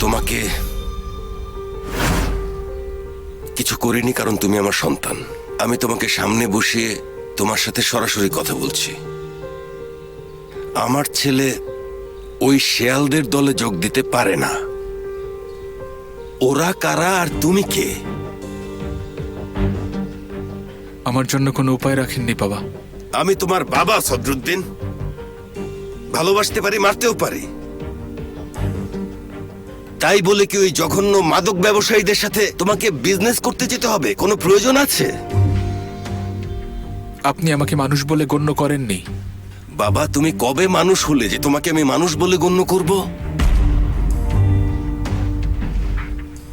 তোমাকে কিছু করিনি, কারণ তুমি আমার সন্তান। আমি তোমাকে সামনে বসিয়ে তোমার সাথে সরাসরি কথা বলছি। আমার ছেলে ওই শেয়ালদের দলে যোগ দিতে পারে না। ওরা কারা আর তুমি কে? আমার জন্য কোনো উপায় রাখেননি বাবা? আমি তোমার বাবা সদরুদ্দিন। ভালোবাসতে পারি, মারতেও পারি। তাই বলে কি ওই জঘন্য মাদক ব্যবসায়ীদের সাথে তোমাকে বিজনেস করতে যেতে হবে? কোনো প্রয়োজন আছে? আপনি আমাকে মানুষ বলে গণ্য করেননি। বাবা, তুমি কবে মানুষ হলে যে তোমাকে আমি মানুষ বলে গণ্য করব?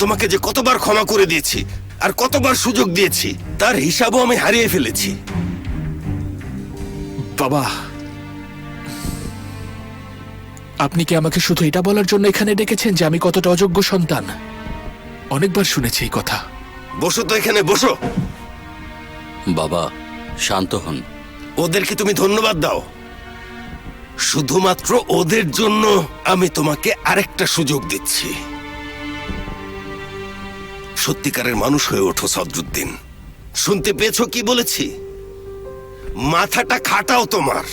তোমাকে যে কতবার ক্ষমা করে দিয়েছি আর কতবার সুযোগ দিয়েছি, তার হিসাবও আমি হারিয়ে ফেলেছি। বাবা, আপনি কি আমাকে শুধু এটা বলার জন্য এখানে ডেকেছেন যে আমি কতটা অযোগ্য সন্তান? অনেকবার শুনেছি এই কথা। বসো তো, এখানে বসো। বাবা, শান্ত হন। ওদেরকে তুমি ধন্যবাদ দাও। শুধুমাত্র ওদের জন্য আমি তোমাকে আরেকটা সুযোগ দিচ্ছি। সত্যিকারের মানুষ হয়ে ওঠো সদরুদ্দিন। শুনতে পেয়েছো কি বলেছি? মাথাটা খাটাও তোমার।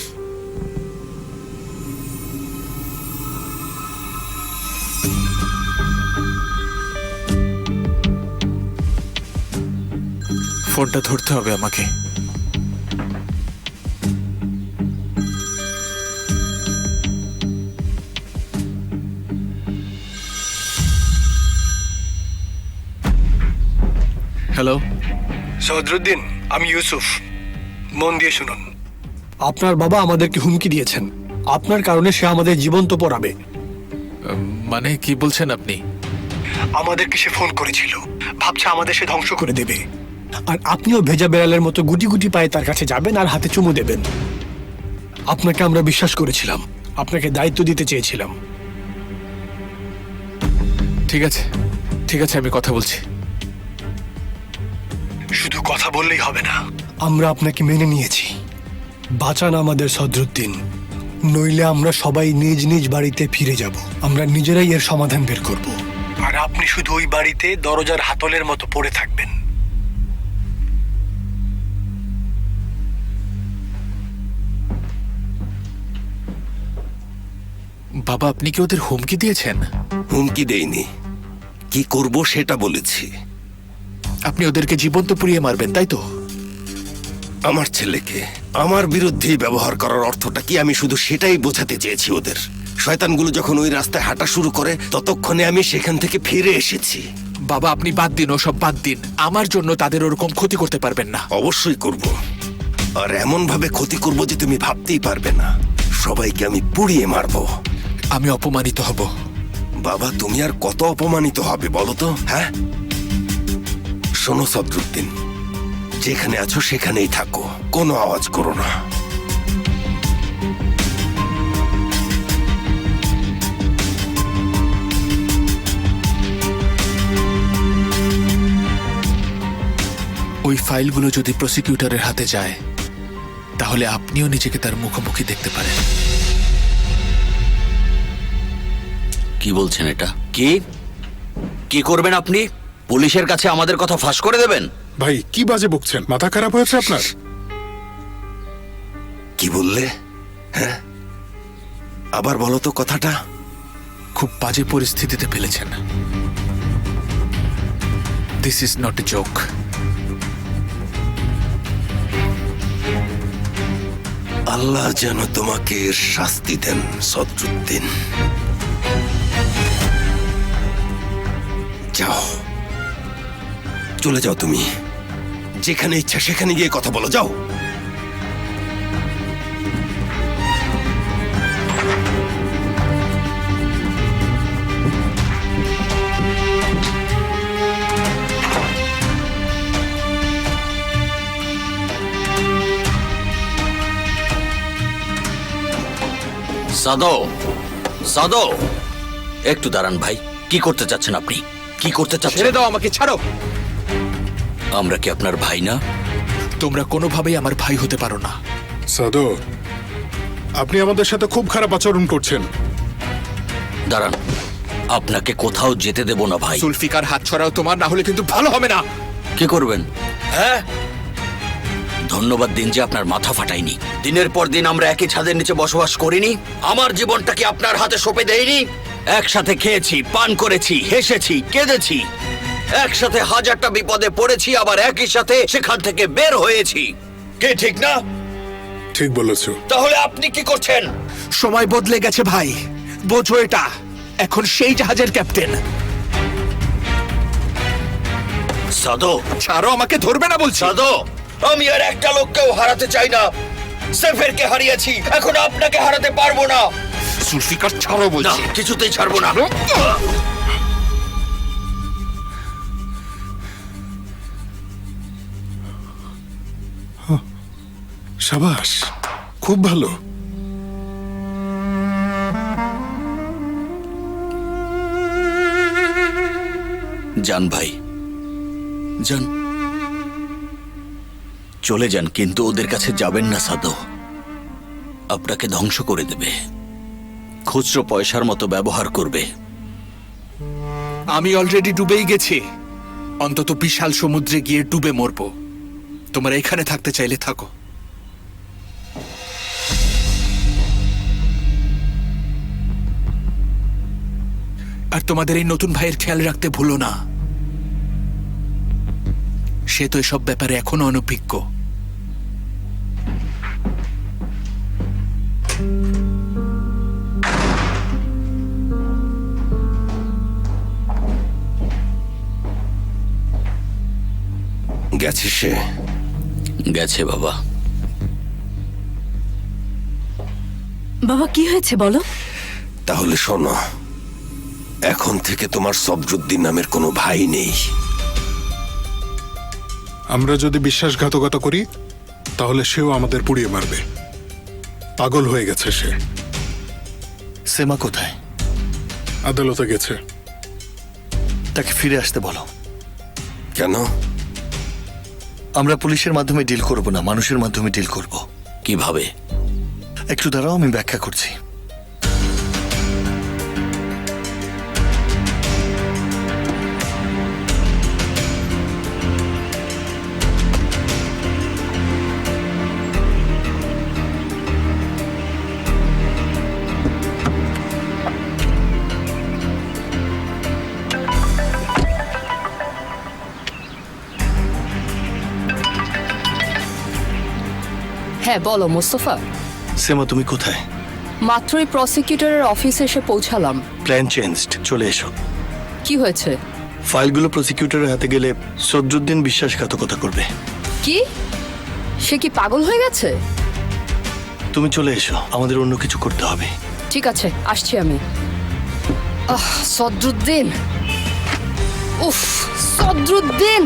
ফোনটা ধরতে হবে আমাকে। হ্যালো সদরুদ্দিন, আমি ইউসুফ। মন দিয়ে শুনুন। আপনার বাবা আমাদেরকে হুমকি দিয়েছেন। আপনার কারণে সে আমাদের জীবন্ত পড়াবে। মানে কি বলছেন আপনি? আমাদেরকে সে ফোন করেছিল, ভাবছে আমাদের সে ধ্বংস করে দেবে। আর আপনিও ভেজা বেড়ালের মতো গুটি গুটি পায়ে তার কাছে যাবেন আর হাতে চুমু দেবেন। আপনাকে আমরা বিশ্বাস করেছিলাম, আপনাকে দায়িত্ব দিতে চেয়েছিলাম। ঠিক আছে, ঠিক আছে, আমি কথা বলছি। শুধু কথা বললেই হবে না, আমরা আপনাকে মেনে নিয়েছি। বাঁচান আমাদের সদরুদ্দিন, নইলে আমরা সবাই নিজ নিজ বাড়িতে ফিরে যাব। আমরা নিজেরাই এর সমাধান বের করব, আর আপনি শুধু ওই বাড়িতে দরজার হাতলের মতো পড়ে থাকবেন। বাবা, আপনি কি ওদের হুমকি দিয়েছেন? হুমকি দেইনি, কি করব সেটা বলেছি। আপনি ওদেরকে জীবন্ত পুড়িয়ে মারবেন, তাই তো? আমার ছেলেকে আমার বিরুদ্ধেই ব্যবহার করার অর্থটা কি আমি শুধু সেটাই বোঝাতে চেয়েছি ওদের। শয়তানগুলো যখন ওই রাস্তায় হাঁটা শুরু করে, ততক্ষণে আমি সেখান থেকে ফিরে এসেছি। বাবা, আপনি বাদ দিন, ওসব বাদ দিন। আমার জন্য তাদের ওরকম ক্ষতি করতে পারবেন না। অবশ্যই করব, আর এমন ভাবে ক্ষতি করব যে তুমি ভাবতেই পারবে না। সবাইকে আমি পুড়িয়ে মারবো। আমি অপমানিত হব। বাবা, তুমি আর কত অপমানিত হবে বলো তো? হ্যাঁ, শোনো সদরুদ্দিন, যেখানে আছো সেখানেই থাকো, কোনো আওয়াজ করো না। ওই ফাইলগুলো যদি প্রসিকিউটরের হাতে যায়, তাহলে আপনিও নিজেকে তার মুখোমুখি দেখতে পারেন। কি বলছেন এটা? কি কি করবেন আপনি? পুলিশের কাছে আমাদের কথা ফাঁস করে দেবেন? ভাই, কি বাজে বকছেন? মাথা খারাপ হয়েছে আপনার? কি বললে? হ্যাঁ, আবার বলো তো কথাটা। খুব বাজে পরিস্থিতিতে ফেলেছেন। This is not a joke. Allah যেন তোমাকে এর শাস্তি দেন সদরুদ্দিন। যাও, চলে যাও তুমি। যেখানে ইচ্ছা সেখানে গিয়ে কথা বলো, যাও। সাদো, সাদো, একটু দাঁড়ান ভাই। কি করতে চাচ্ছেন আপনি? কি করতে চাচ্ছেন? ছেড়ে দাও আমাকে, ছাড়ো। আমরা কি আপনার ভাই না? তোমরা কোনোভাবেই আমার ভাই হতে পারো না। সাদো, আপনি আমাদের সাথে খুব খারাপ আচরণ করছেন। দাঁড়ান, আপনাকে কোথাও যেতে দেব না ভাই। জুলফিকার হাত ছড়াও তোমার, না হলে কিন্তু ভালো হবে না। কি করবেন? হ্যাঁ, ধন্যবাদ দিন যে আপনার মাথা ফাটাইনি। দিনের পর দিন আমরা একই ছাদের নিচে বসবাস করিনি? আমার জীবনটা কি আপনার হাতে সঁপে দেইনি? একসাথে খেয়েছি, পান করেছি, হেসেছি, কেঁদেছি, একসাথে হাজারটা বিপদে পড়েছি, আবার একই সাথে সেখান থেকে বের হয়েছি। কে ঠিক না? ঠিক বলেছ। তাহলে আপনি কি করছেন? সময় বদলে গেছে ভাই, বোঝো এটা। এখন সেই জাহাজের ক্যাপ্টেন। সাদো, ছাড়ো, আমাকে ধরবে না বলছি। সাদো, আমি আর একটা লোককেও হারাতে চাই না। সেফেরকে হারিয়েছি, এখন আপনাকে হারাতে পারবো না। জুলফিকার ছাড়ো না, বলছি। কিছুতেই ছাড়বো না। সাবাস, খুব ভালো। যান ভাই, যান, চলে যান, কিন্তু ওদের কাছে যাবেন না সাদো। আপনাকে ধ্বংস করে দেবে, খুচরো পয়সার মতো ব্যবহার করবে। আমি অলরেডি ডুবেই গেছি। অন্তত বিশাল সমুদ্রে গিয়ে ডুবে মরবো। তোমরা এখানে থাকতে চাইলে থাকো। আর তোমাদের এই নতুন ভাইয়ের খেয়াল রাখতে ভুলো না। সে তো এসব ব্যাপারে এখনো অনভিজ্ঞ। গেছে সে। গেছে বাবা। বাবা কি হয়েছে বলো? তাহলে শোনো, এখন থেকে তোমার সবজুদ্দিন নামের কোনো ভাই নেই। আমরা যদি বিশ্বাসঘাতকতা করি তাহলে সেও আমাদের পুড়িয়ে মারবে। পাগল হয়ে গেছে সে। সেমা কোথায়? আদালতে গেছে। তাকে ফিরে আসতে বলো। কেন? আমরা পুলিশের মাধ্যমে ডিল করব না, মানুষের মাধ্যমে ডিল করব। কিভাবে? একটু দাঁড়াও, আমি ব্যাখ্যা করছি। হ্যাঁ বলো মোস্তফা। সেমা তুমি কোথায়? মাত্রই প্রসিকিউটরের অফিসে এসে পৌঁছালাম। প্ল্যান চেঞ্জড, চলে এসো। কি হয়েছে? ফাইলগুলো প্রসিকিউটরের হাতে গেলে সদরুদ্দিন বিশ্বাসঘাতকতা করবে। কি? সে কি পাগল হয়ে গেছে? তুমি চলে এসো, আমাদের অন্য কিছু করতে হবে। ঠিক আছে, আসছি আমি। সদরুদ্দিন, উফ, সদরুদ্দিন।